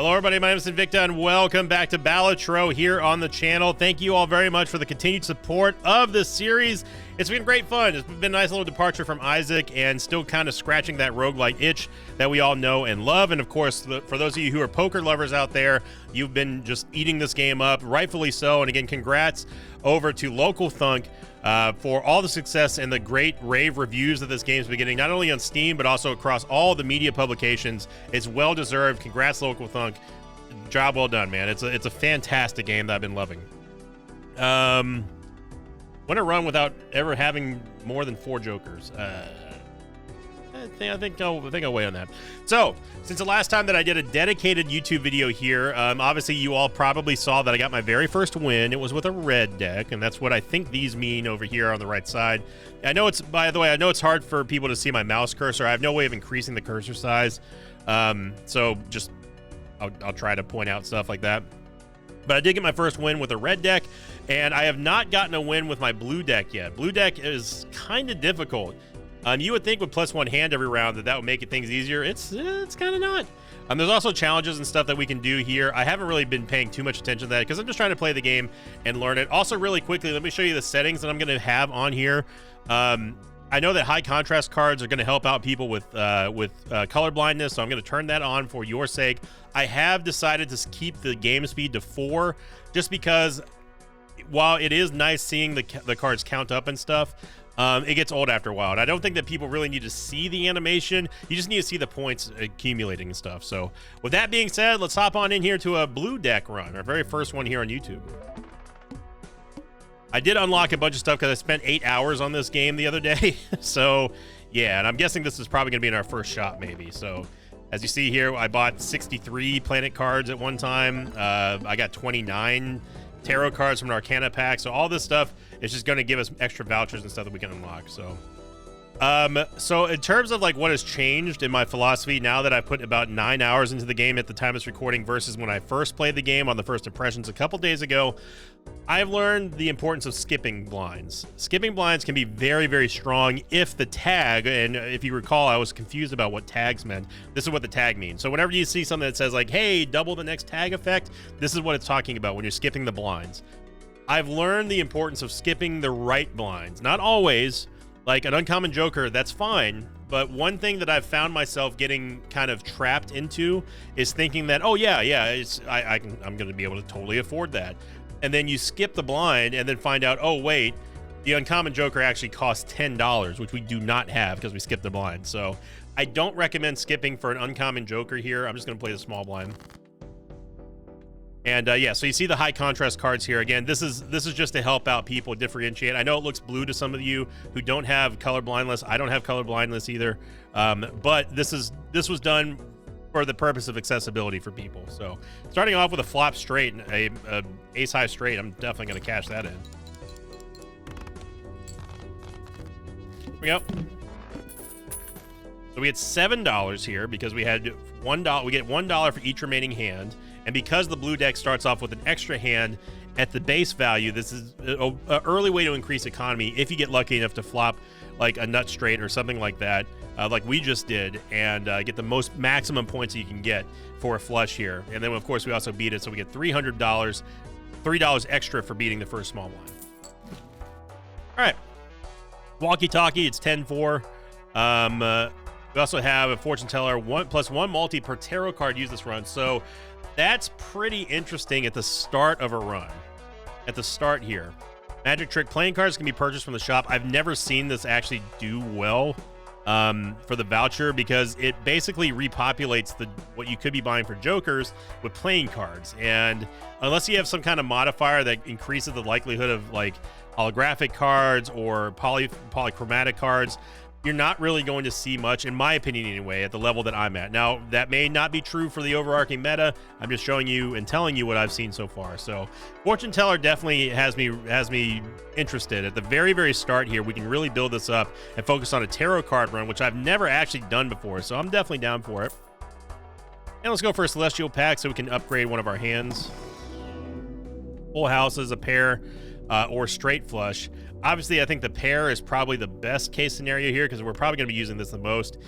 Hello everybody, my name is Invicta and welcome back to Balatro here on the channel. Thank you all very much for the continued support of this series. It's been great fun. It's been a nice little departure from Isaac and still kind of scratching that roguelike itch that we all know and love. And of course, for those of you who are poker lovers out there, you've been just eating this game up, rightfully so. And again, congrats over to Local Thunk for all the success and the great rave reviews that this game's been getting, not only on Steam, but also across all the media publications. It's well-deserved. Congrats, Local Thunk. Job well done, man. It's a fantastic game that I've been loving. Want to run without ever having more than 4 jokers. I think I'll wait on that. So, since the last time that I did a dedicated YouTube video here, obviously you all probably saw that I got my very first win. It was with a red deck, and that's what I think these mean over here on the right side. I know it's, by the way, I know it's hard for people to see my mouse cursor. I have no way of increasing the cursor size, so just I'll try to point out stuff like that. But I did get my first win with a red deck, and I have not gotten a win with my blue deck yet. Blue deck is kind of difficult. You would think with +1 hand every round that would make things easier. It's kind of not. There's also challenges and stuff that we can do here. I haven't really been paying too much attention to that because I'm just trying to play the game and learn it. Also, really quickly, let me show you the settings that I'm going to have on here. I know that high contrast cards are going to help out people with color blindness, so I'm going to turn that on for your sake. I have decided to keep the game speed to 4 just because while it is nice seeing the cards count up and stuff, it gets old after a while. And I don't think that people really need to see the animation. You just need to see the points accumulating and stuff. So with that being said, let's hop on in here to a blue deck run, our very first one here on YouTube. I did unlock a bunch of stuff because I spent 8 hours on this game the other day. So yeah, and I'm guessing this is probably gonna be in our first shot maybe. So as you see here, I bought 63 planet cards at one time. I got 29 tarot cards from an Arcana pack. So all this stuff is just going to give us extra vouchers and stuff that we can unlock. So in terms of like what has changed in my philosophy now that I put about 9 hours into the game at the time of this recording versus when I first played the game on the first impressions a couple days ago, I've learned the importance of skipping blinds. Skipping blinds can be very, very strong if the tag, and if you recall, I was confused about what tags meant. This is what the tag means. So whenever you see something that says like, hey, double the next tag effect, this is what it's talking about when you're skipping the blinds. I've learned the importance of skipping the right blinds. Not always. Like an uncommon joker, that's fine. But one thing that I've found myself getting kind of trapped into is thinking that, oh yeah, I'm going to be able to totally afford that. And then you skip the blind and then find out, oh wait, the uncommon joker actually costs $10, which we do not have because we skipped the blind. So I don't recommend skipping for an uncommon joker here. I'm just going to play the small blind. And yeah, so you see the high contrast cards here. Again, this is just to help out people differentiate. I know it looks blue to some of you who don't have color blindness. I don't have color blindness either. But this was done for the purpose of accessibility for people. So starting off with a flop straight and a ace high straight, I'm definitely going to cash that in. Here we go. So we get $7 here because we had $1. We get $1 for each remaining hand. And because the blue deck starts off with an extra hand at the base value, this is an early way to increase economy if you get lucky enough to flop like a nut straight or something like that, like we just did, and get the maximum points that you can get for a flush here. And then, of course, we also beat it, so we get $300, $3 extra for beating the first small blind. All right. Walkie-talkie, it's 10-4. We also have a fortune teller, 1+1 multi per tarot card used this run. So that's pretty interesting at the start of a run. At the start here. Magic trick playing cards can be purchased from the shop. I've never seen this actually do well for the voucher because it basically repopulates what you could be buying for jokers with playing cards. And unless you have some kind of modifier that increases the likelihood of like holographic cards or polychromatic cards, you're not really going to see much, in my opinion anyway, at the level that I'm at. Now, that may not be true for the overarching meta. I'm just showing you and telling you what I've seen so far. So, Fortune Teller definitely has me interested. At the very, very start here, we can really build this up and focus on a tarot card run, which I've never actually done before, so I'm definitely down for it. And let's go for a Celestial Pack so we can upgrade one of our hands. Full houses, a pair, or straight flush. Obviously, I think the pair is probably the best case scenario here because we're probably going to be using this the most.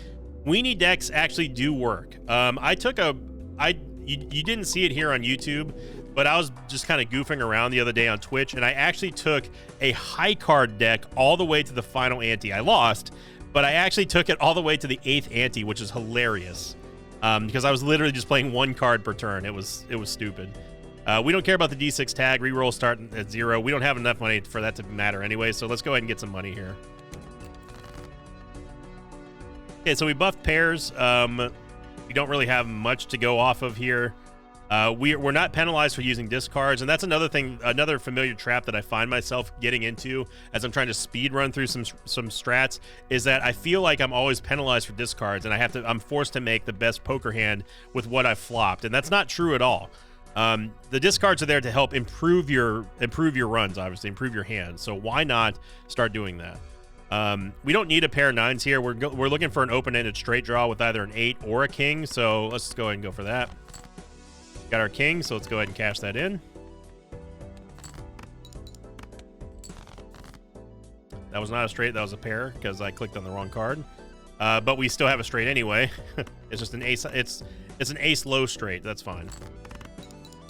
Weenie decks actually do work. you didn't see it here on YouTube, but I was just kind of goofing around the other day on Twitch, and I actually took a high card deck all the way to the final ante. I lost, but I actually took it all the way to the 8th ante, which is hilarious, because I was literally just playing 1 card per turn. It was stupid. We don't care about the D6 tag. Reroll start at 0. We don't have enough money for that to matter anyway, so let's go ahead and get some money here. Okay, so we buffed pairs. We don't really have much to go off of here. We're not penalized for using discards, and that's another thing, another familiar trap that I find myself getting into as I'm trying to speed run through some strats, is that I feel like I'm always penalized for discards, and I'm forced to make the best poker hand with what I've flopped, and that's not true at all. The discards are there to help improve your runs, obviously, improve your hands. So why not start doing that? We don't need a pair of 9s here. We're looking for an open-ended straight draw with either an 8 or a king. So let's go ahead and go for that. Got our king, so let's go ahead and cash that in. That was not a straight, that was a pair because I clicked on the wrong card. But we still have a straight anyway. It's just an ace. It's an ace low straight. That's fine.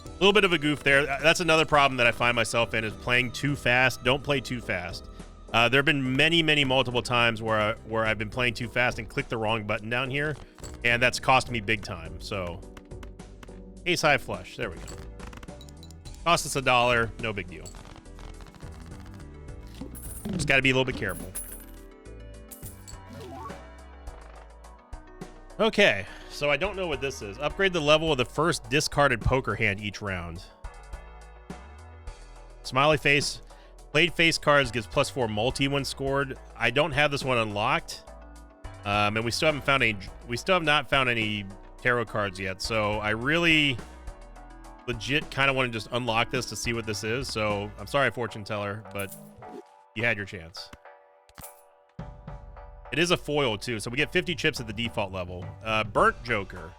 A little bit of a goof there. That's another problem that I find myself in, is playing too fast. Don't play too fast. There have been many multiple times where I've been playing too fast and clicked the wrong button down here, and that's cost me big time. So ace high flush, there we go. Cost us $1, no big deal. Just got to be a little bit careful. Okay, so I don't know what this is. Upgrade the level of the first discarded poker hand each round. Smiley face. Played face cards gives +4 multi when scored. I don't have this one unlocked. And we still have not found any tarot cards yet. So I really legit kind of want to just unlock this to see what this is. So I'm sorry, fortune teller, but you had your chance. It is a foil too, so we get 50 chips at the default level. Burnt Joker.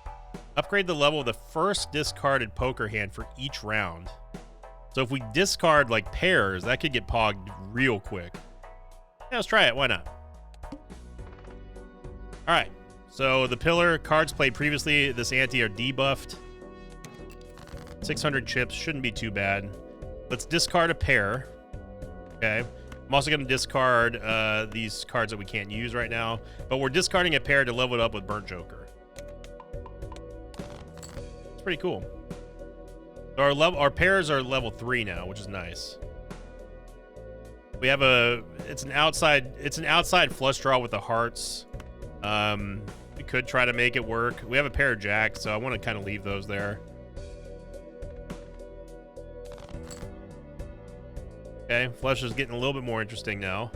Upgrade the level of the first discarded poker hand for each round. So if we discard like pairs, that could get pogged real quick. Yeah, let's try it. Why not? All right. So the pillar cards played previously this ante are debuffed. 600 chips shouldn't be too bad. Let's discard a pair. Okay. I'm also going to discard these cards that we can't use right now, but we're discarding a pair to level it up with Burnt Joker. It's pretty cool. So our pairs are level 3 now, which is nice. We have it's an outside flush draw with the hearts. We could try to make it work. We have a pair of jacks, so I want to kind of leave those there. Okay, flush is getting a little bit more interesting now.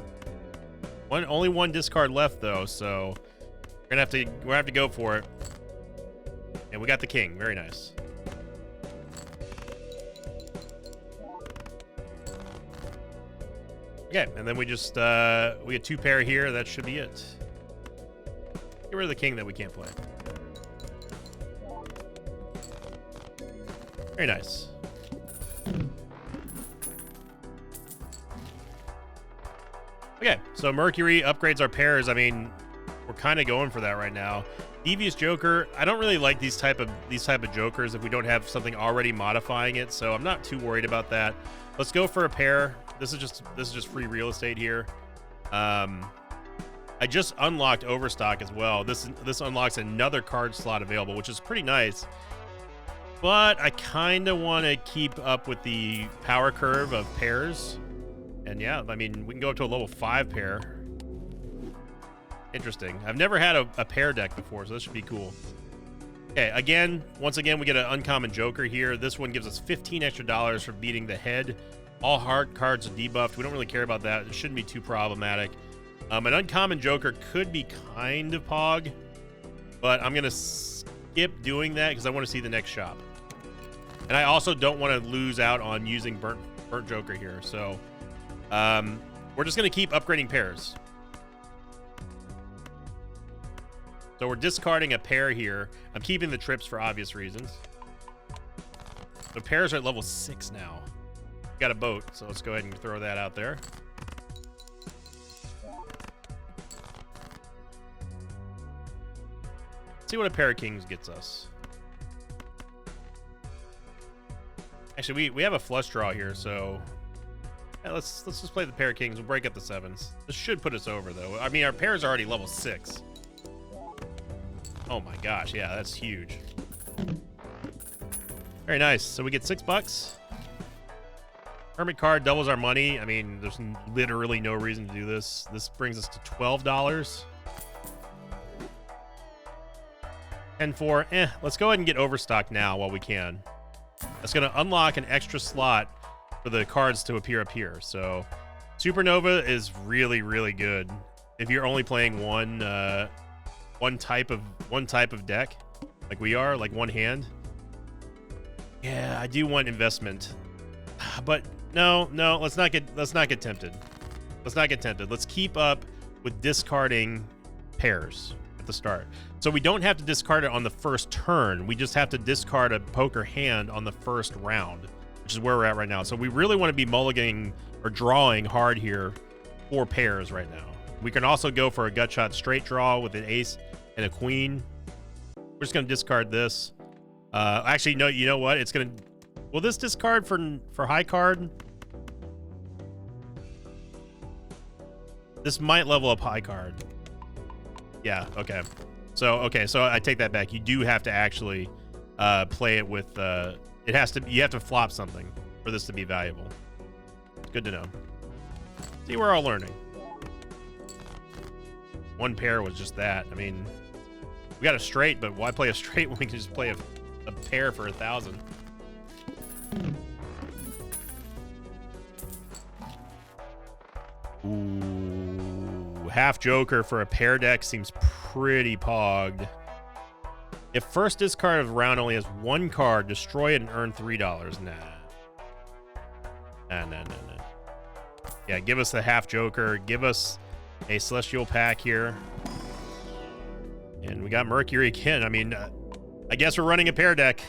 Only one discard left though, so we're gonna have to go for it. And we got the king. Very nice. Okay, and then we just we get 2 pair here. That should be it. Get rid of the king that we can't play. Very nice. Okay, so Mercury upgrades our pairs. I mean, we're kind of going for that right now. Devious Joker. I don't really like these type of jokers if we don't have something already modifying it, so I'm not too worried about that. Let's go for a pair. This is just free real estate here. I just unlocked Overstock as well. This unlocks another card slot available, which is pretty nice. But I kind of want to keep up with the power curve of pairs. And yeah, I mean, we can go up to a level 5 pair. Interesting. I've never had a pair deck before, so this should be cool. Okay, once again, we get an uncommon Joker here. This one gives us $15 extra for beating the head. All hard cards are debuffed. We don't really care about that. It shouldn't be too problematic. An uncommon Joker could be kind of pog, but I'm going to skip doing that because I want to see the next shop. And I also don't want to lose out on using Burnt Joker here, so we're just going to keep upgrading pairs. So we're discarding a pair here. I'm keeping the trips for obvious reasons. The pairs are at level 6 now. Got a boat, so let's go ahead and throw that out there. See what a pair of kings gets us. Actually, we have a flush draw here, so yeah, let's just play the pair of kings. We'll break up the sevens. This should put us over, though. I mean, our pair's already level 6. Oh my gosh, yeah, that's huge. Very nice. So we get $6. Hermit card doubles our money. I mean, there's literally no reason to do this. This brings us to $12. 10-4. Let's go ahead and get overstock now while we can. That's going to unlock an extra slot for the cards to appear up here. So Supernova is really, really good if you're only playing one type of deck, like we are, like one hand. Yeah, I do want investment, but no, let's not get tempted. Let's not get tempted. Let's keep up with discarding pairs at the start. So we don't have to discard it on the first turn. We just have to discard a poker hand on the first round, which is where we're at right now. So we really want to be mulliganing or drawing hard here for pairs right now. We can also go for a gut shot straight draw with an ace and a queen. We're just going to discard this. Actually, no, you know what? It's going to... Will this discard for high card? This might level up high card. Yeah, okay. So I take that back. You do have to actually play it with... you have to flop something for this to be valuable. Good to know. See, we're all learning. One pair was just that. I mean, we got a straight, but why play a straight when we can just play a pair for 1,000? Ooh, half joker for a pair deck seems pretty pogged. If first discard of round only has one card, destroy it and earn $3. Nah. Nah. Yeah, give us the half joker. Give us a celestial pack here. And we got Mercury again. I mean, I guess we're running a pair deck.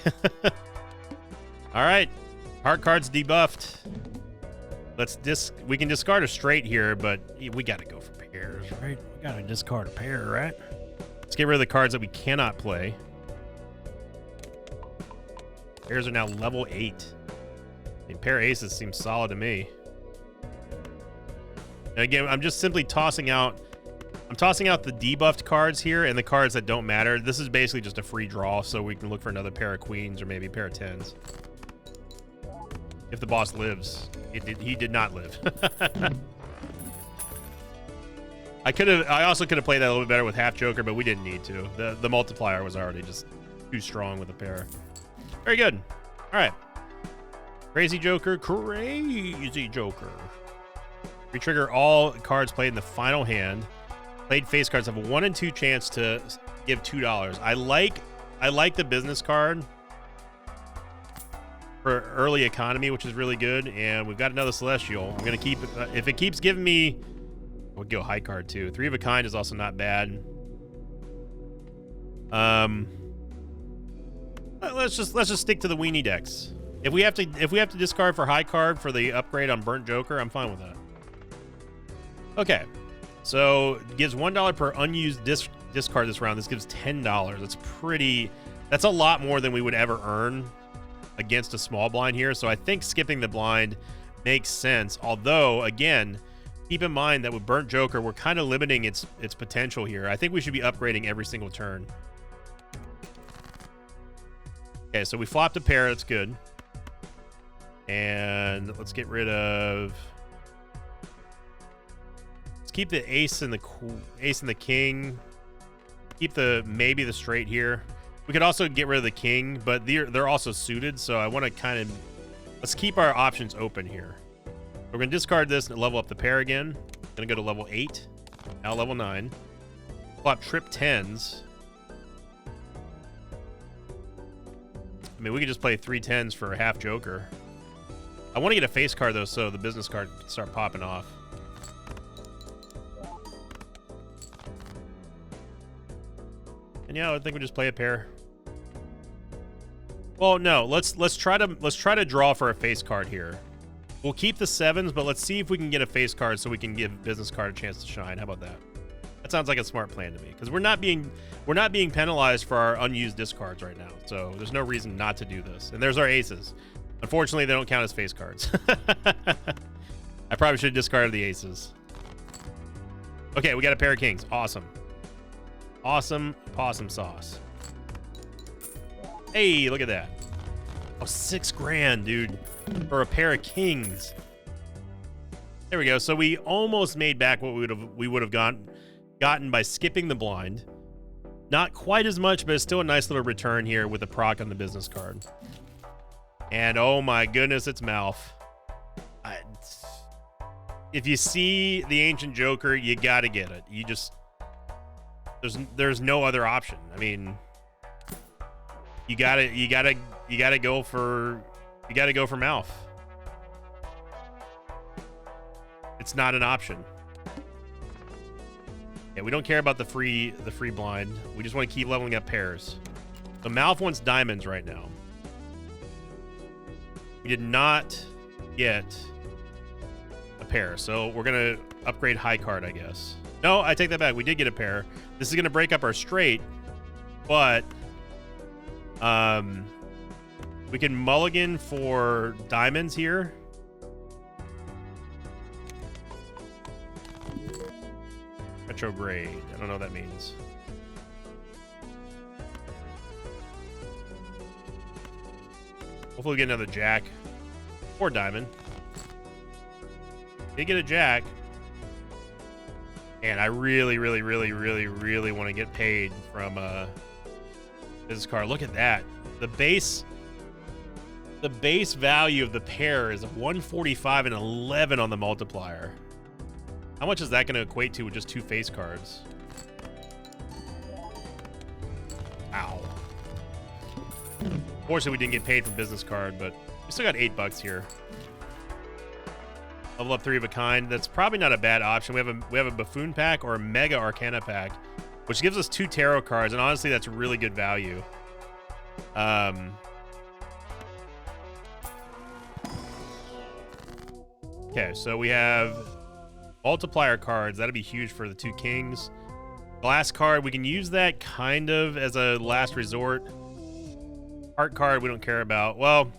All right. Heart cards debuffed. We can discard a straight here, but we got to go for pairs, right? We got to discard a pair, right? Let's get rid of the cards that we cannot play. Pairs are now level 8. I mean, pair aces seems solid to me. And again, I'm just simply tossing out the debuffed cards here and the cards that don't matter. This is basically just a free draw, so we can look for another pair of queens or maybe a pair of 10s. If the boss lives. He did not live. I also could have played that a little bit better with half joker, but we didn't need to. The multiplier was already just too strong with a pair. Very good. All right. Crazy joker. Retrigger all cards played in the final hand. Played face cards have a 1 in 2 chance to give $2. I like the business card for early economy, which is really good. And we've got another celestial. I'm gonna keep it. If it keeps giving me, we'll go high card too. 3 of a kind is also not bad. Let's just stick to the weenie decks. If we have to discard for high card for the upgrade on Burnt Joker, I'm fine with that. Okay, so it gives $1 per unused discard this round. This gives $10. That's a lot more than we would ever earn against a small blind here. So I think skipping the blind makes sense. Although, again, keep in mind that with Burnt Joker, we're kind of limiting its potential here. I think we should be upgrading every single turn. Okay, so we flopped a pair. That's good. And let's get rid of... Let's keep the ace and the king. Keep maybe the straight here. We could also get rid of the king, but they're also suited, so I want to kind of... Let's keep our options open here. We're going to discard this and level up the pair again. Going to go to level 8. Now level 9. Flop trip 10s. I mean, we could just play 3 10s for a half joker. I want to get a face card, though, so the business card can start popping off. And yeah, I think we just play a pair. Well, no, let's try to draw for a face card here. We'll keep the 7s, but let's see if we can get a face card so we can give business card a chance to shine. How about that? That sounds like a smart plan to me, because we're not being penalized for our unused discards right now. So there's no reason not to do this. And there's our aces. Unfortunately, they don't count as face cards. I probably should have discarded the aces. Okay, we got a pair of kings. Awesome. Awesome possum sauce. Hey, look at that. Oh, $6,000, dude, for a pair of kings. There we go. So we almost made back what we would have gotten by skipping the blind. Not quite as much, but it's still a nice little return here with the proc on the business card. And oh my goodness, it's Malf. If you see the Ancient Joker, you gotta get it. You just there's no other option. I mean, you gotta go for Malf. It's not an option. Yeah, we don't care about the free blind. We just want to keep leveling up pairs. So Malf wants diamonds right now. We did not get a pair, so we're gonna upgrade high card, I guess. No, I take that back. We did get a pair. This is gonna break up our straight, but we can mulligan for diamonds here. Retrograde. I don't know what that means. Hopefully we get another jack or diamond. Did get a jack. And I really want to get paid from this card. Look at that. The base value of the pair is 145 and 11 on the multiplier. How much is that going to equate to with just 2 face cards? Ow. Fortunately, we didn't get paid for business card, but we still got $8 here. Level up 3 of a kind. That's probably not a bad option. We have a Buffoon pack or a Mega Arcana pack, which gives us 2 tarot cards, and honestly, that's really good value. Okay, so we have multiplier cards. That'd be huge for the 2 kings. Glass card, we can use that kind of as a last resort. Heart card, we don't care about. Well,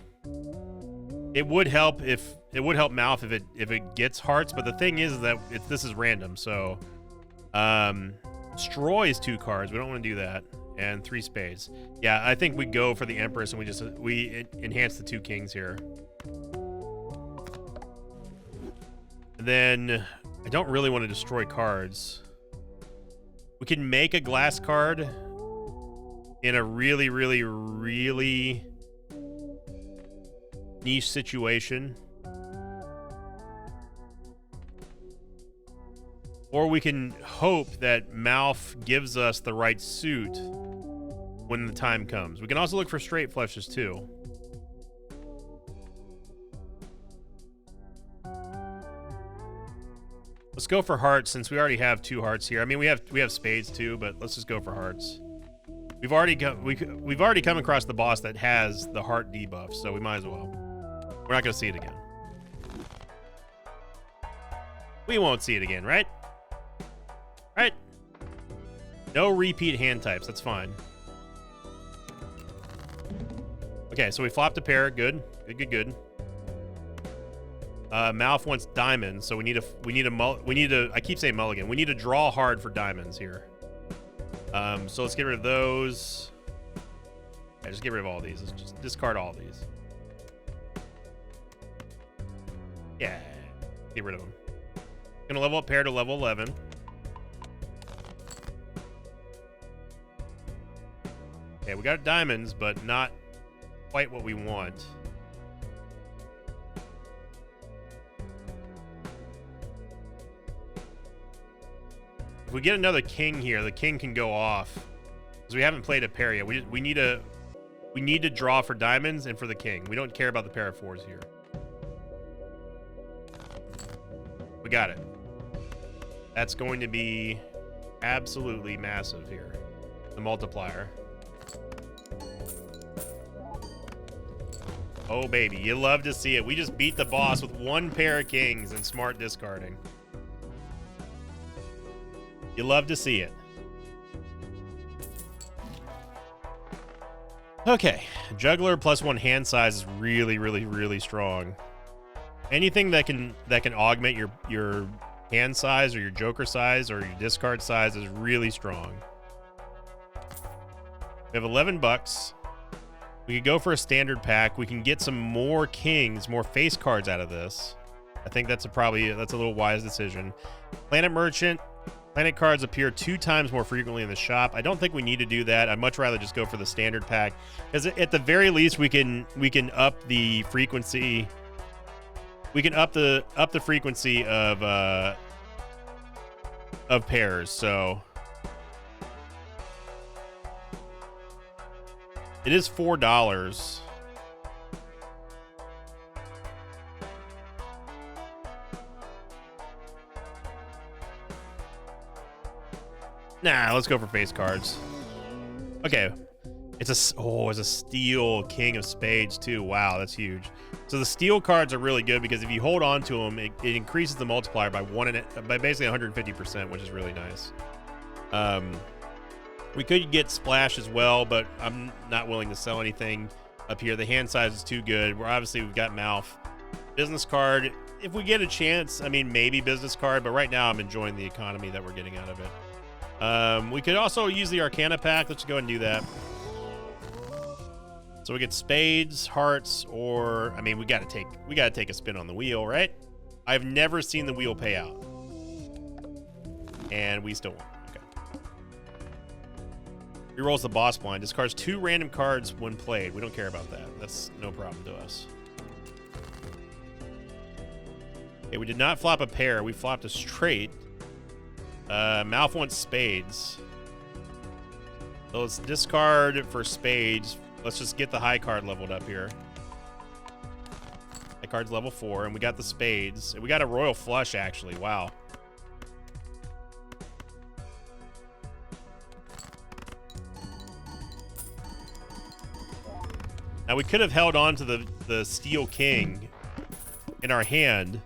it would help Malf if it gets hearts, but the thing is that this is random. So, Destroy is 2 cards. We don't want to do that, and 3 spades. Yeah, I think we go for the Empress and we enhance the 2 kings here. And then I don't really want to destroy cards. We can make a glass card in a really niche situation. Or we can hope that Malf gives us the right suit when the time comes. We can also look for straight flushes too. Let's go for hearts since we already have 2 hearts here. I mean, we have spades too, but let's just go for hearts. We've already come across the boss that has the heart debuff, so we might as well. We're not going to see it again. We won't see it again, right? Right? No repeat hand types. That's fine. Okay, so we flopped a pair. Good. Good. Malf wants diamonds, so we need a I keep saying mulligan. We need to draw hard for diamonds here. So let's get rid of those. Yeah, just get rid of all these. Let's just discard all these. Yeah, get rid of them. Gonna level up pair to level 11. Okay, we got diamonds, but not quite what we want. If we get another king here, the king can go off because we haven't played a pair yet. We need to draw for diamonds and for the king. We don't care about the pair of 4s here. We got it. That's going to be absolutely massive here. The multiplier. Oh baby, you love to see it. We just beat the boss with 1 pair of kings and smart discarding. You love to see it. Okay, juggler plus 1 hand size is really, really, really strong. Anything that can augment your hand size or your joker size or your discard size is really strong. We have 11 bucks. We could go for a standard pack. We can get some more kings, more face cards out of this. I think that's a little wise decision. Planet Merchant. Planet cards appear 2 times more frequently in the shop. I don't think we need to do that. I'd much rather just go for the standard pack, because at the very least we can up the frequency. We can up the frequency of pairs. So it is $4. Nah, let's go for face cards. Okay. It's a steel king of spades too. Wow, that's huge. So the steel cards are really good because if you hold on to them, it increases the multiplier by basically 150%, which is really nice. We could get splash as well, but I'm not willing to sell anything up here. The hand size is too good. We've got mouth. Business card, if we get a chance, I mean, maybe business card, but right now I'm enjoying the economy that we're getting out of it. We could also use the Arcana pack. Let's go ahead and do that. So we get spades, hearts, or I mean, we gotta take a spin on the wheel, right? I've never seen the wheel pay out, and we still won. Okay. Rerolls the boss blind. Discards 2 random cards when played. We don't care about that. That's no problem to us. Okay, we did not flop a pair. We flopped a straight. Mouth wants spades. So let's discard for spades. Let's just get the high card leveled up here. High card's level 4, and we got the spades. And we got a royal flush, actually. Wow. Now, we could have held on to the steel king in our hand,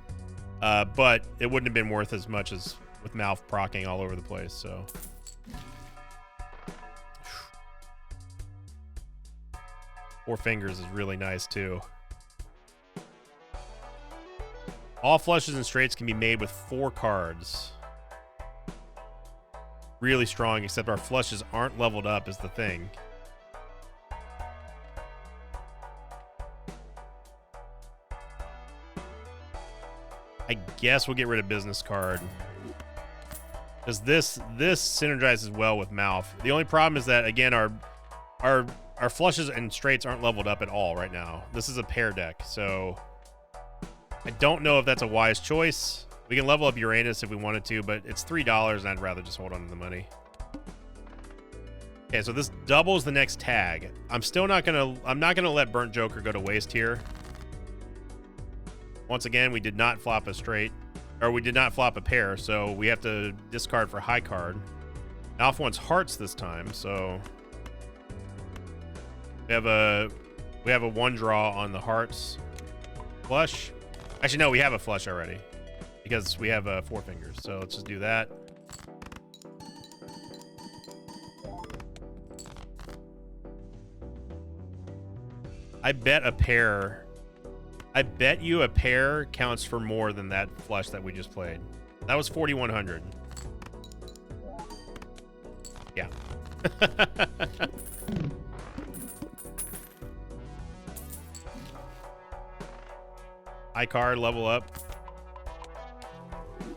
but it wouldn't have been worth as much as with mouth procking all over the place, so. Four fingers is really nice, too. All flushes and straights can be made with 4 cards. Really strong, except our flushes aren't leveled up is the thing. I guess we'll get rid of business card. Because this synergizes well with mouth. The only problem is that, again, our flushes and straights aren't leveled up at all right now. This is a pair deck, so I don't know if that's a wise choice. We can level up Uranus if we wanted to, but it's $3, and I'd rather just hold on to the money. Okay, so this doubles the next tag. I'm not gonna let Burnt Joker go to waste here. Once again, we did not flop a straight, or we did not flop a pair, so we have to discard for high card. Alpha wants hearts this time, so we have a 1 draw on the hearts flush. Actually, no, we have a flush already because we have 4 fingers. So let's just do that. I bet you a pair counts for more than that flush that we just played. That was 4,100. Yeah. High card, level up.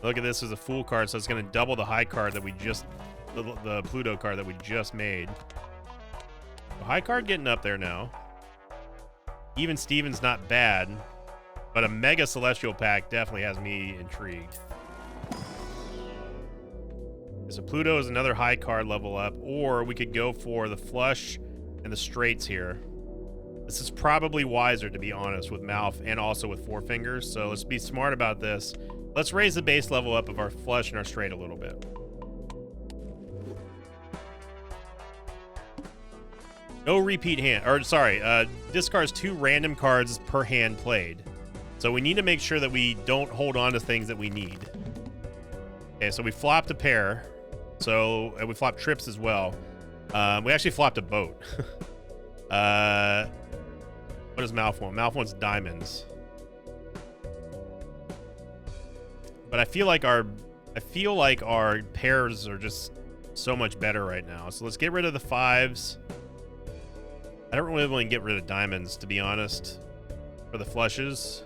Look at this as a fool card, so it's going to double the high card that we just, the Pluto card that we just made. So high card getting up there now. Even Steven's not bad, but a Mega Celestial pack definitely has me intrigued. So Pluto is another high card level up, or we could go for the flush and the straights here. This is probably wiser, to be honest, with mouth and also with 4 fingers. So let's be smart about this. Let's raise the base level up of our flush and our straight a little bit. No repeat hand, or sorry, discards 2 random cards per hand played. So we need to make sure that we don't hold on to things that we need. Okay, so we flopped a pair. So, and we flopped trips as well. We actually flopped a boat. What does Malf want? Malf wants diamonds. But I feel like our pairs are just so much better right now. So let's get rid of the 5s. I don't really want to get rid of diamonds, to be honest, for the flushes.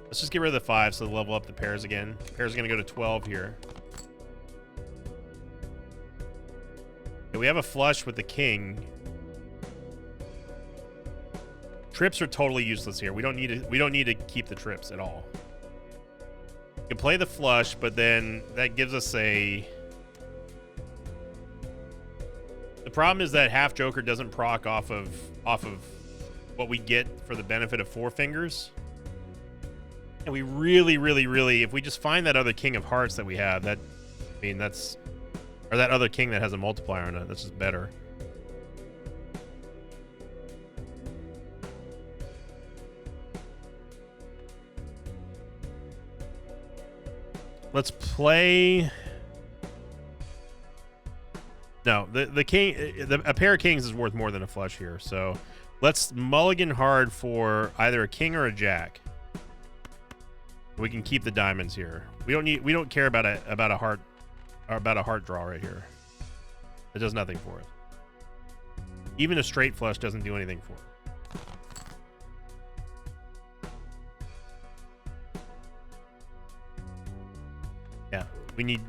Let's just get rid of the 5 so level up the pairs again. Pairs are going to go to 12 here. Okay, we have a flush with the king. Trips are totally useless here. We don't need to keep the trips at all. We can play the flush, but then that gives us a... The problem is that half Joker doesn't proc off of what we get for the benefit of 4 fingers. And we really, if we just find that other King of Hearts that we have, that, I mean, that's, or that other king that has a multiplier on it, that's just better. Let's play. No, the king, a pair of kings is worth more than a flush here. So let's mulligan hard for either a king or a jack. We can keep the diamonds here. We don't care about a heart draw right here. It does nothing for it. Even a straight flush doesn't do anything for it. Yeah, we need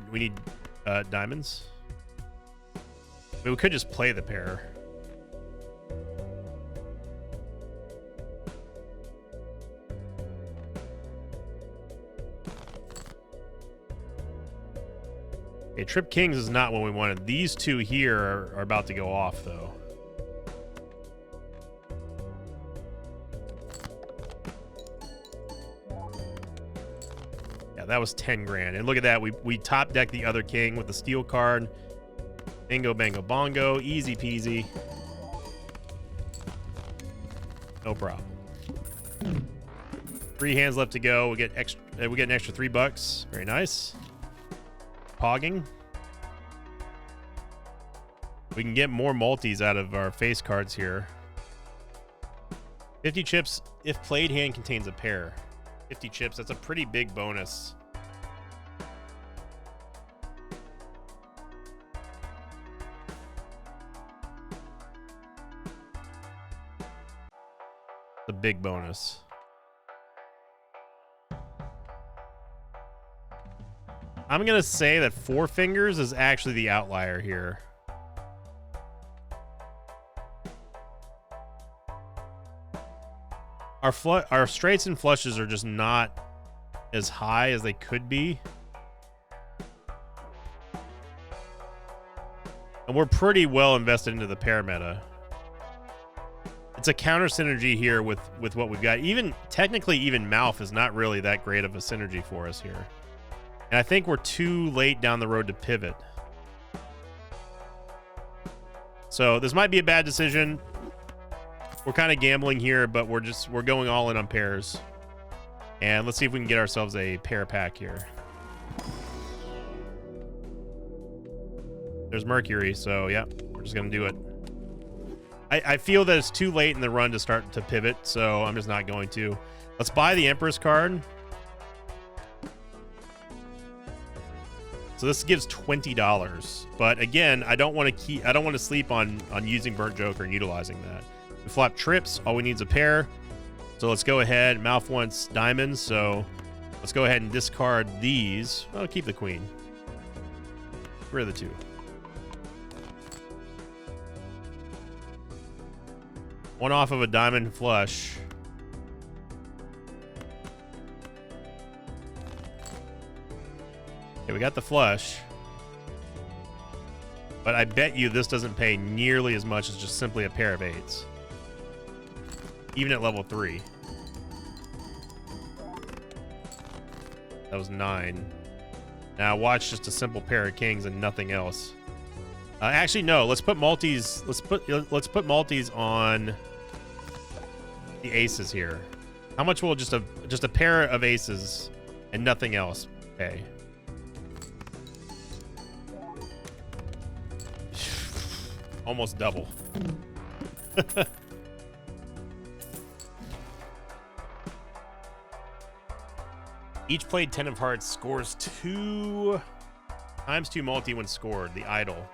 diamonds. I mean, we could just play the pair. Okay, trip kings is not what we wanted. These two here are about to go off, though. Yeah, that was 10 grand. And look at that. We top deck the other king with the steel card. Bingo, bango, bongo. Easy peasy. No problem. 3 hands left to go. We get an extra $3. Very nice. Pogging. We can get more multis out of our face cards here. 50 chips if played hand contains a pair. 50 chips, that's a pretty big bonus. It's a big bonus. I'm going to say that 4 fingers is actually the outlier here. Our straights and flushes are just not as high as they could be. And we're pretty well invested into the pair meta. It's a counter synergy here with what we've got. Technically, even Malf is not really that great of a synergy for us here. And I think we're too late down the road to pivot. So this might be a bad decision. We're kind of gambling here, but we're going all in on pairs. And let's see if we can get ourselves a pair pack here. There's Mercury, so yeah, we're just gonna do it. I feel that it's too late in the run to start to pivot, so I'm just not going to. Let's buy the Empress card. So this gives $20, but again, I don't want to sleep on using Burnt Joker and utilizing that. We flop trips. All we need is a pair. So let's go ahead. Malf wants diamonds, so let's go ahead and discard these. I'll keep the queen. Get rid of the 2. One off of a diamond flush. Okay, we got the flush. But I bet you this doesn't pay nearly as much as just simply a pair of 8s. Even at level 3. That was 9. Now watch just a simple pair of kings and nothing else. Actually, no. Let's put multis. Let's put multis on the aces here. How much will just a pair of aces and nothing else pay? Almost double. Each played 10 of hearts scores 2 times 2 multi when scored. The idol.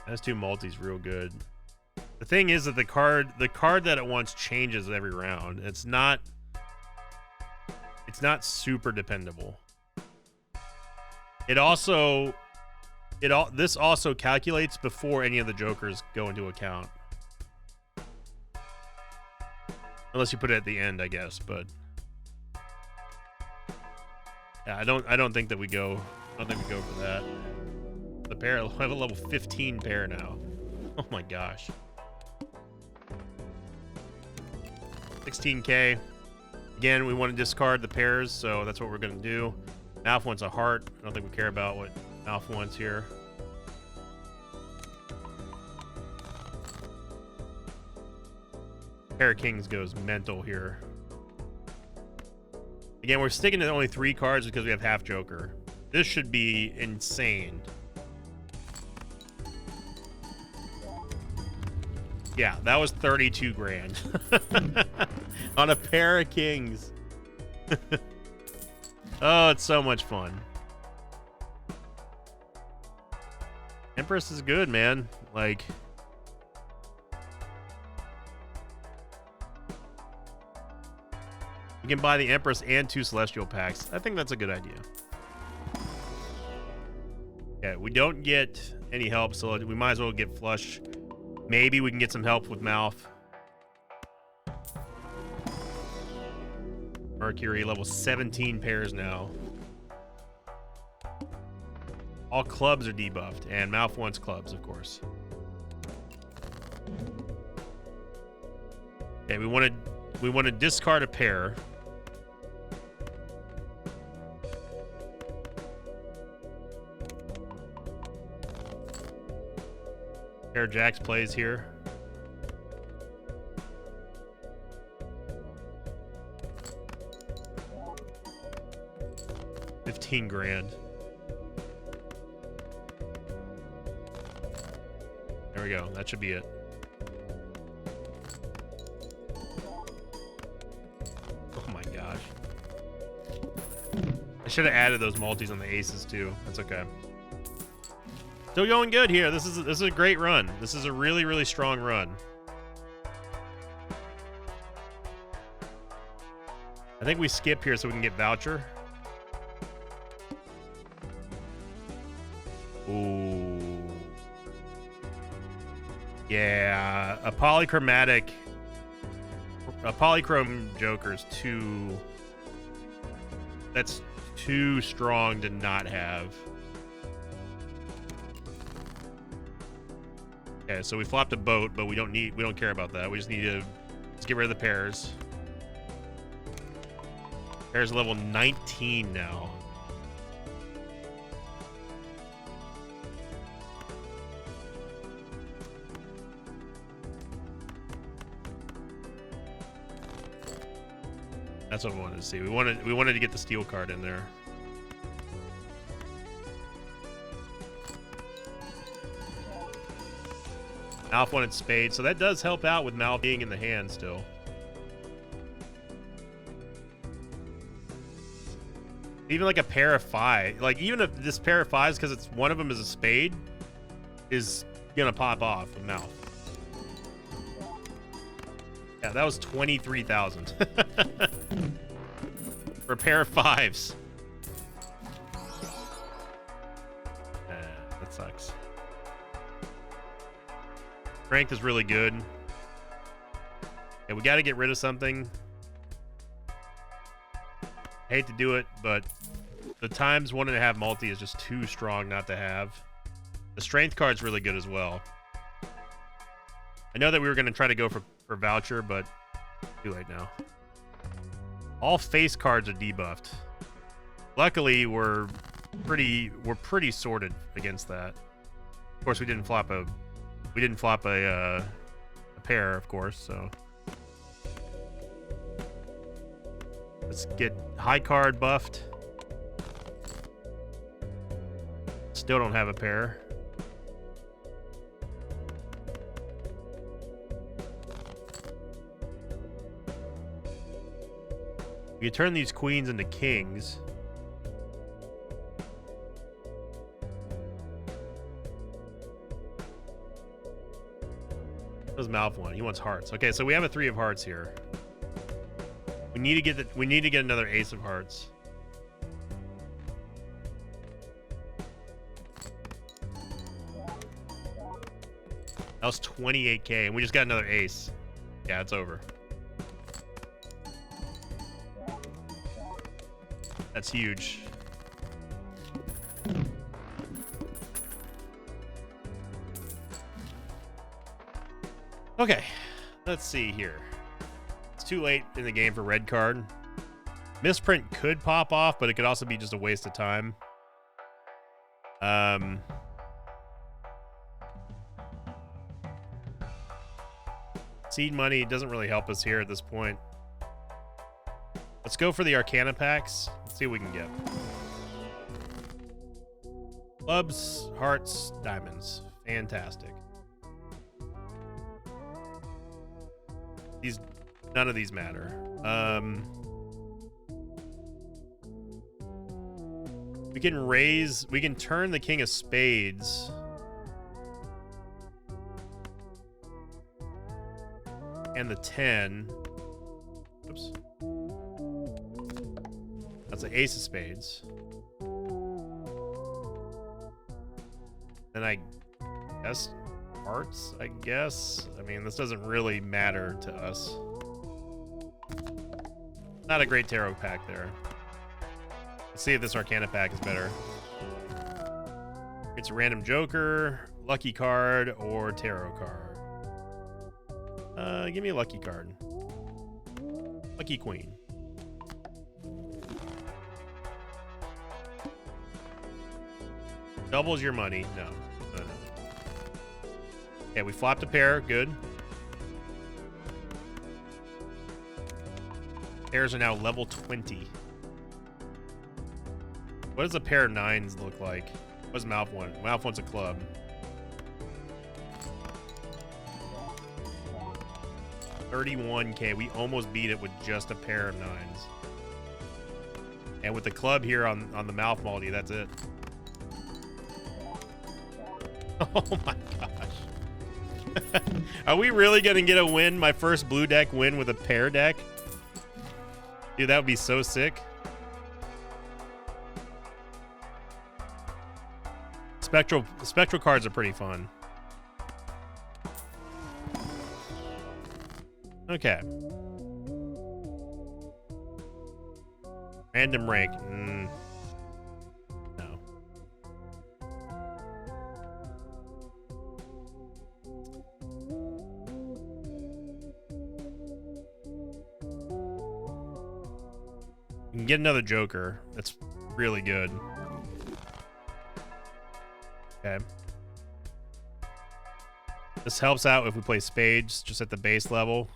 That's 2 multis real good. The thing is that the card that it wants changes every round. It's not super dependable. This also calculates before any of the jokers go into account. Unless you put it at the end, I guess, but yeah, I don't think that we go. I don't think we go for that. The pair, I have a level 15 pair now. Oh my gosh. 16k. Again, we want to discard the pairs, so that's what we're going to do. Malf wants a heart. I don't think we care about what Malf wants here. Pair of Kings goes mental here. Again, we're sticking to only 3 cards because we have half Joker. This should be insane. Yeah, that was 32 grand on a pair of Kings. Oh, it's so much fun. Empress is good, man. Like, you can buy the Empress and 2 Celestial packs. I think that's a good idea. Yeah, we don't get any help, so we might as well get flush. Maybe we can get some help with Malf. Mercury, level 17 pairs now. All clubs are debuffed, and Malf wants clubs, of course. Okay, we want to discard a pair. Pair Jacks plays here. $15 grand. There we go. That should be it. Oh my gosh. I should have added those multis on the aces too. That's okay. Still going good here. This is a great run. This is a really, really strong run. I think we skip here so we can get voucher. Ooh. Yeah, a polychrome Joker's too. That's too strong to not have. Okay, so we flopped a boat, but we don't care about that. We just need to get rid of the pairs. Pairs level 19 now. That's what we wanted to see. We wanted to get the steel card in there. Malf wanted spade, so that does help out with Malf being in the hand still. Even like a pair of 5, like even if this pair of 5s, because it's one of them is a spade, is gonna pop off with Malf. Yeah, that was 23,000 for a pair of 5s. That sucks. Strength is really good. Yeah, we got to get rid of something. Hate to do it, but the times 1.5 multi is just too strong not to have. The strength card's really good as well. I know that we were going to try to go for voucher, but too late now. All face cards are debuffed. Luckily, we're pretty sorted against that. Of course, we didn't flop a pair, of course, so Let's get high card buffed. Still don't have a pair. You turn these queens into kings. What does Malf want? He wants hearts. Okay, so we have a 3 of hearts here. We need to get another ace of hearts. That was 28k, and we just got another ace. Yeah, it's over. That's huge. Okay, let's see here. It's too late in the game for red card. Misprint could pop off, but it could also be just a waste of time. Seed money doesn't really help us here at this point. Let's go for the Arcana packs. Let's see what we can get. Clubs, hearts, diamonds. Fantastic. None of these matter. We can turn the King of Spades. And the 10. Oops. That's an Ace of Spades. Then I guess hearts, I guess. I mean, this doesn't really matter to us. Not a great tarot pack there. Let's see if this Arcana pack is better. It's a random joker, lucky card, or tarot card. Give me a lucky card. Lucky queen. Doubles your money. No. Okay, we flopped a pair. Good. Pairs are now level 20. What does a pair of 9s look like? What does Malf want? Malf wants a club. $31k. We almost beat it with just a pair of 9s. And with the club here on the Malf multi, that's it. Oh my gosh. Are we really going to get a win? My first blue deck win with a pair deck? Dude, that would be so sick. Spectral cards are pretty fun. Okay. Random rank. No. You can get another Joker. That's really good. Okay. This helps out if we play Spades just at the base level.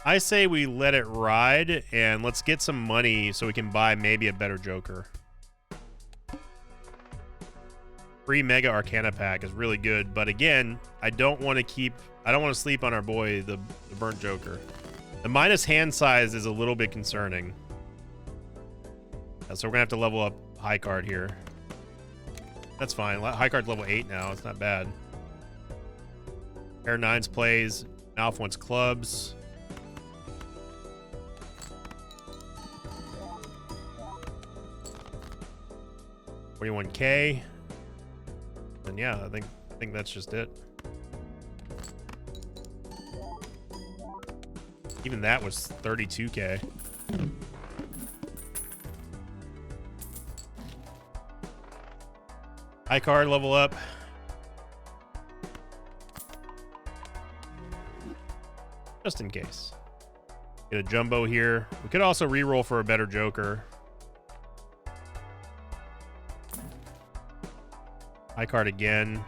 I say we let it ride and let's get some money so we can buy maybe a better Joker. Free Mega Arcana pack is really good, but again, I don't want to sleep on our boy, the Burnt Joker. The minus hand size is a little bit concerning. So we're gonna have to level up high card here. That's fine. High card's level 8 now. It's not bad. Pair 9s plays. Malf wants clubs. $41k. And yeah, I think that's just it. Even that was 32k. High card level up. Just in case. Get a jumbo here. We could also reroll for a better Joker. High card again.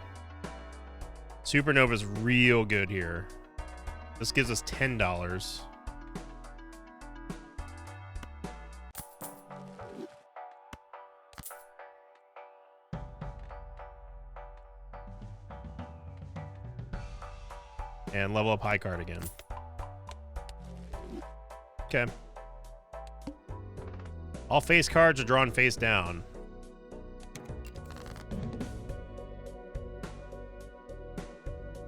Supernova's real good here. This gives us $10. And level up high card again. Okay. All face cards are drawn face down.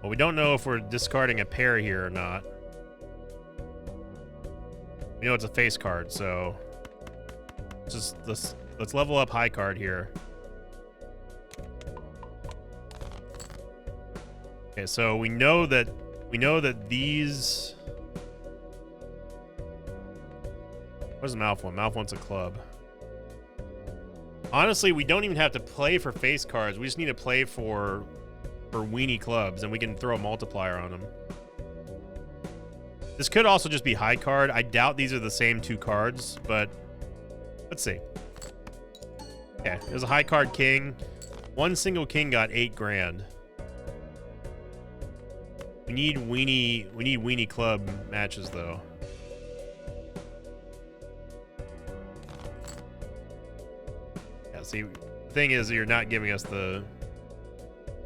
Well, we don't know if we're discarding a pair here or not. We know it's a face card, so just let's level up high card here. Okay, so we know that these. What does Mouth want? Mouth wants a club. Honestly, we don't even have to play for face cards. We just need to play for weenie clubs, and we can throw a multiplier on them. This could also just be high card. I doubt these are the same two cards, but let's see. Yeah, there's a high card king. One single king got $8 grand. We need weenie club matches though. Yeah, see, the thing is you're not giving us the.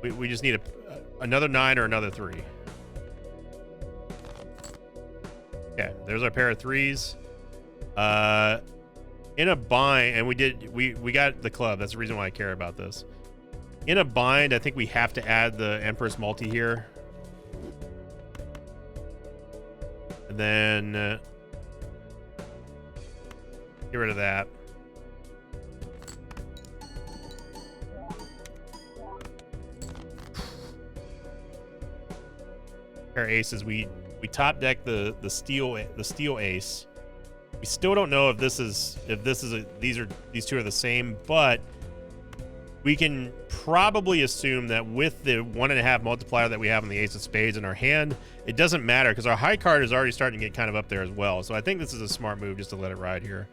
We just need another 9 or another 3. Okay, there's our pair of 3s. In a bind, and we got the club. That's the reason why I care about this. In a bind, I think we have to add the Empress multi here. And then get rid of that. Pair of aces. We top deck the steel ace. We still don't know if these two are the same, but we can probably assume that with the 1.5 multiplier that we have on the ace of spades in our hand, it doesn't matter because our high card is already starting to get kind of up there as well. So I think this is a smart move just to let it ride here.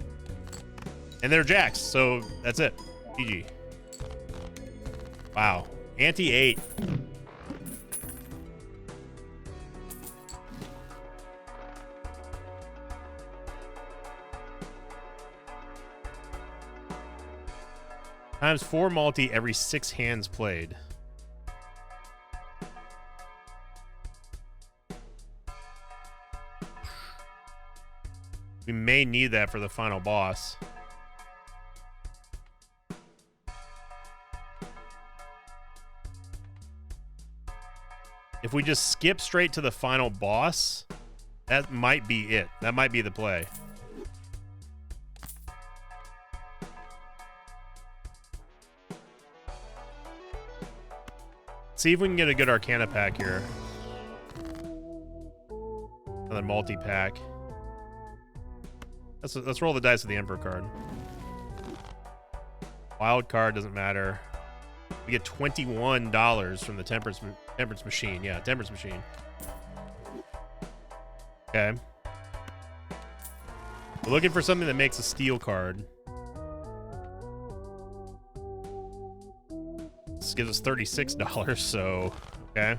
And they're jacks, so that's it. GG. Wow. Ante 8. Times 4 multi every 6 hands played. We may need that for the final boss. If we just skip straight to the final boss, that might be it. That might be the play. See if we can get a good Arcana pack here. Another multi-pack. Let's roll the dice with the Emperor card. Wild card doesn't matter. We get $21 from the Temperance Machine. Yeah, Temperance Machine. Okay. We're looking for something that makes a steel card. This gives us $36, so okay.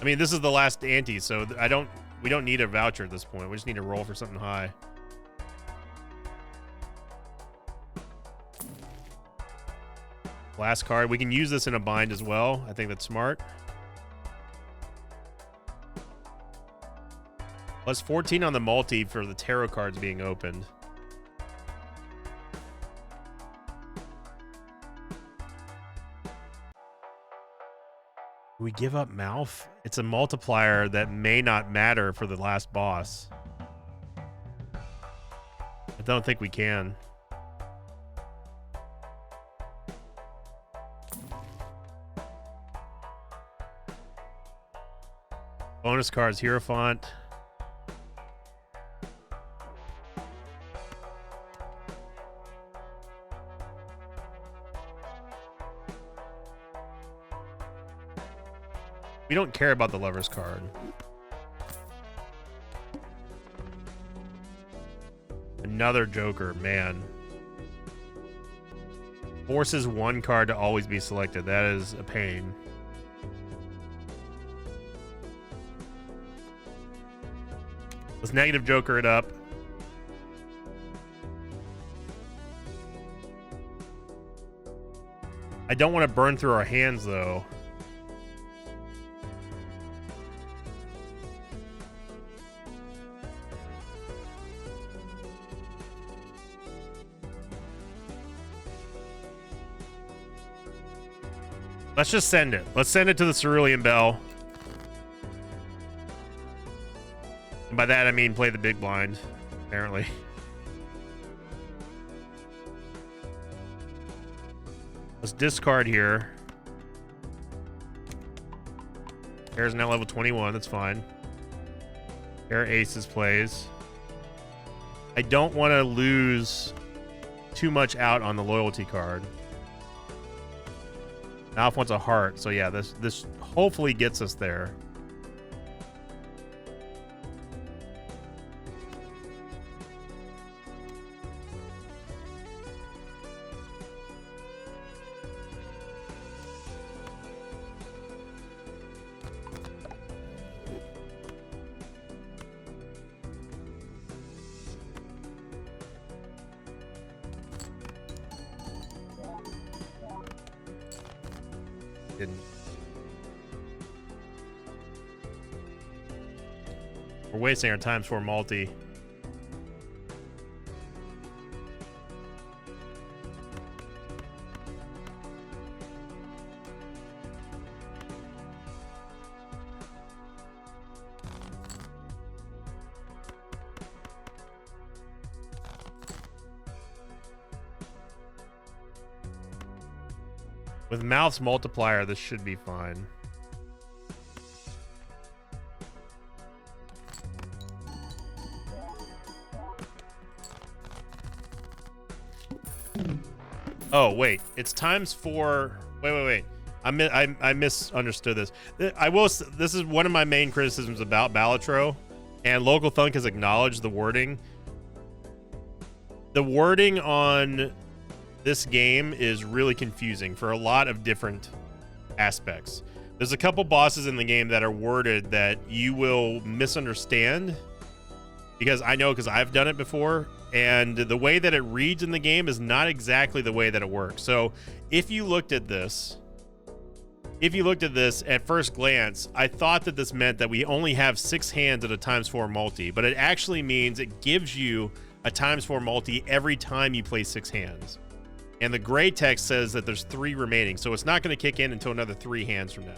I mean, this is the last ante, so we don't need a voucher at this point. We just need to roll for something high. Last card. We can use this in a bind as well. I think that's smart. Plus 14 on the multi for the tarot cards being opened. We give up Mouth? It's a multiplier that may not matter for the last boss. I don't think we can. Bonus cards, Hierophant. We don't care about the Lover's card. Another Joker, man. Forces one card to always be selected. That is a pain. Let's negative Joker it up. I don't want to burn through our hands, though. Let's just send it. Let's send it to the Cerulean Bell. And by that, I mean play the big blind, apparently. Let's discard here. Pair's now level 21. That's fine. Pair aces plays. I don't want to lose too much out on the loyalty card. Alf wants a heart, so yeah, this hopefully gets us there. We're wasting our time for multi. With Mouth's multiplier, this should be fine. Oh, wait. It's ×4. Wait. I misunderstood this. This is one of my main criticisms about Balatro, and Local Thunk has acknowledged the wording. The wording on this game is really confusing for a lot of different aspects. There's a couple bosses in the game that are worded that you will misunderstand, because I've done it before, and the way that it reads in the game is not exactly the way that it works. So if you looked at this at first glance, I thought that this meant that we only have 6 hands at a ×4 multi, but it actually means it gives you a ×4 multi every time you play 6 hands. And the gray text says that there's 3 remaining, so it's not going to kick in until another 3 hands from now.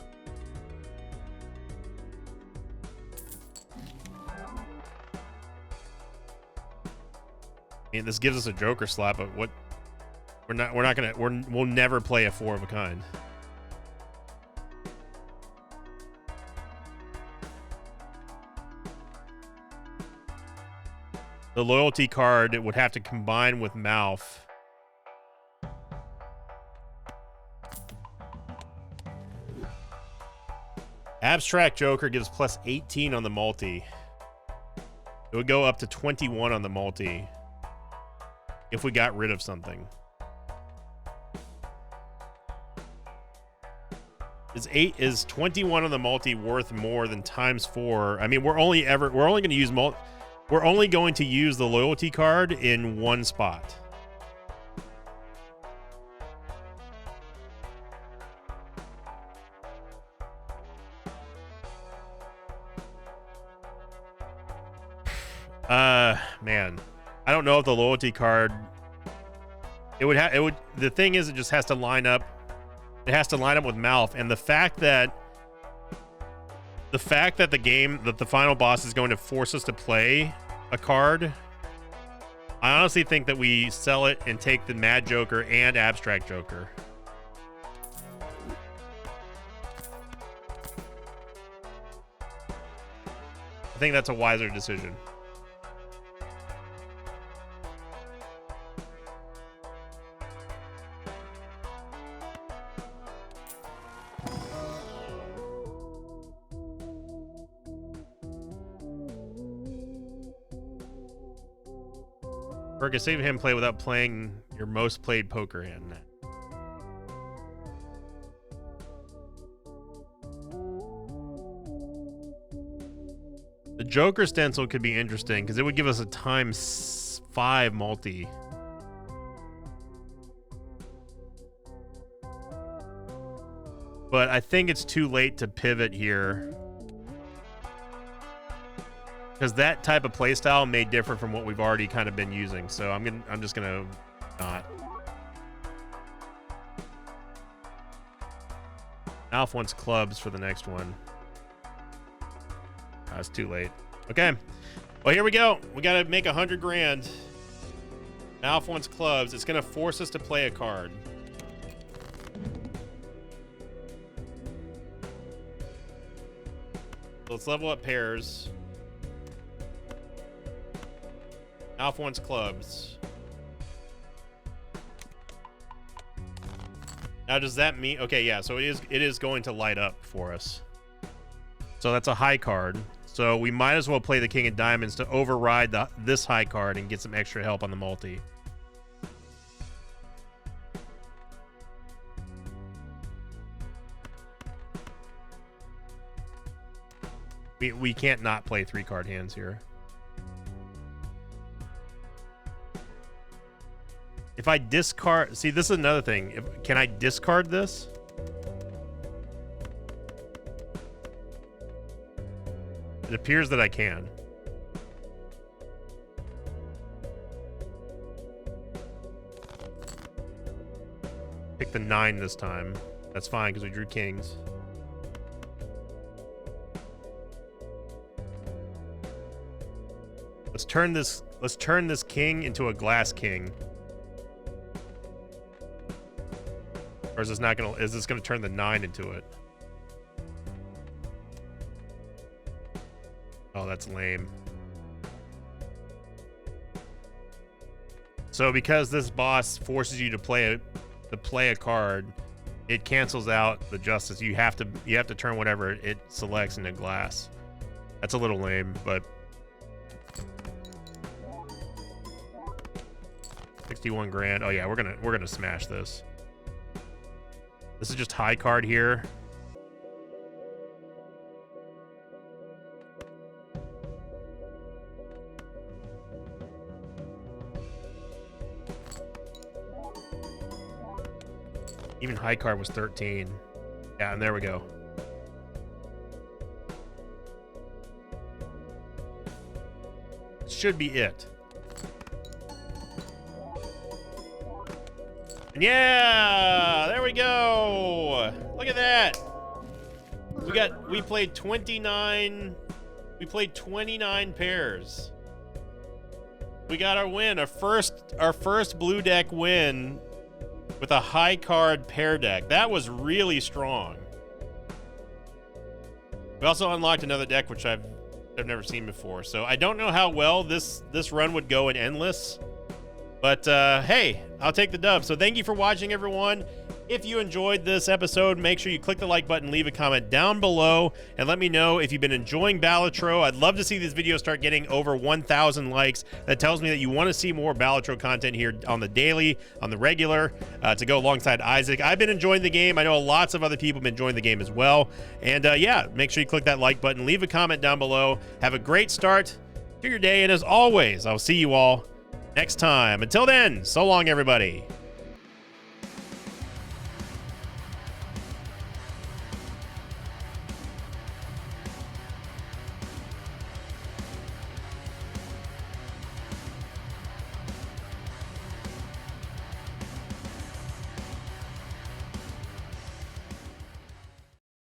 I mean, this gives us a Joker slap, but what? We'll never play a 4 of a kind. The loyalty card, it would have to combine with Mouth. Abstract Joker gives plus 18 on the multi. It would go up to 21 on the multi if we got rid of something. Is 21 on the multi worth more than ×4? I mean, we're only going to use the loyalty card in one spot. Man, I don't know if the loyalty card, the thing is, it just has to line up. It has to line up with Mouth, and the fact that the final boss is going to force us to play a card, I honestly think that we sell it and take the Mad Joker and Abstract Joker. I think that's a wiser decision. Burgess, save him play without playing your most played poker hand. Joker Stencil could be interesting because it would give us a ×5 multi. But I think it's too late to pivot here, because that type of playstyle may differ from what we've already kind of been using. So I'm just gonna not. Alf wants clubs for the next one. It's too late. Okay. Well, here we go. We got to make 100 grand. Alf wants clubs. It's going to force us to play a card. So let's level up pairs. Alf wants clubs. Now, does that mean... Okay, yeah, so it is going to light up for us. So that's a high card. So we might as well play the King of Diamonds to override this high card and get some extra help on the multi. We can't not play 3-card hands here. If I discard... See, this is another thing. Can I discard this? It appears that I can. Pick the 9 this time. That's fine because we drew kings. Let's turn this king into a glass king. Or is this not gonna... Is this gonna turn the 9 into it? Oh, that's lame. So because this boss forces you to play a card, it cancels out the justice. You have to turn whatever it selects into glass. That's a little lame, but 61 grand. Oh yeah, we're gonna smash this. This is just high card here. Even high card was 13. Yeah, and there we go. Should be it. And yeah, there we go. Look at that. We played 29. We played 29 pairs. We got our win, our first blue deck win with a high card pair deck. That was really strong. We also unlocked another deck which I've never seen before. So I don't know how well this run would go in Endless. But hey, I'll take the dub. So thank you for watching, everyone. If you enjoyed this episode, make sure you click the like button, leave a comment down below, and let me know if you've been enjoying Balatro. I'd love to see this video start getting over 1,000 likes. That tells me that you want to see more Balatro content here on the daily, on the regular, to go alongside Isaac. I've been enjoying the game. I know lots of other people have been enjoying the game as well. And yeah, make sure you click that like button, leave a comment down below. Have a great start to your day, and as always, I'll see you all next time. Until then, so long, everybody.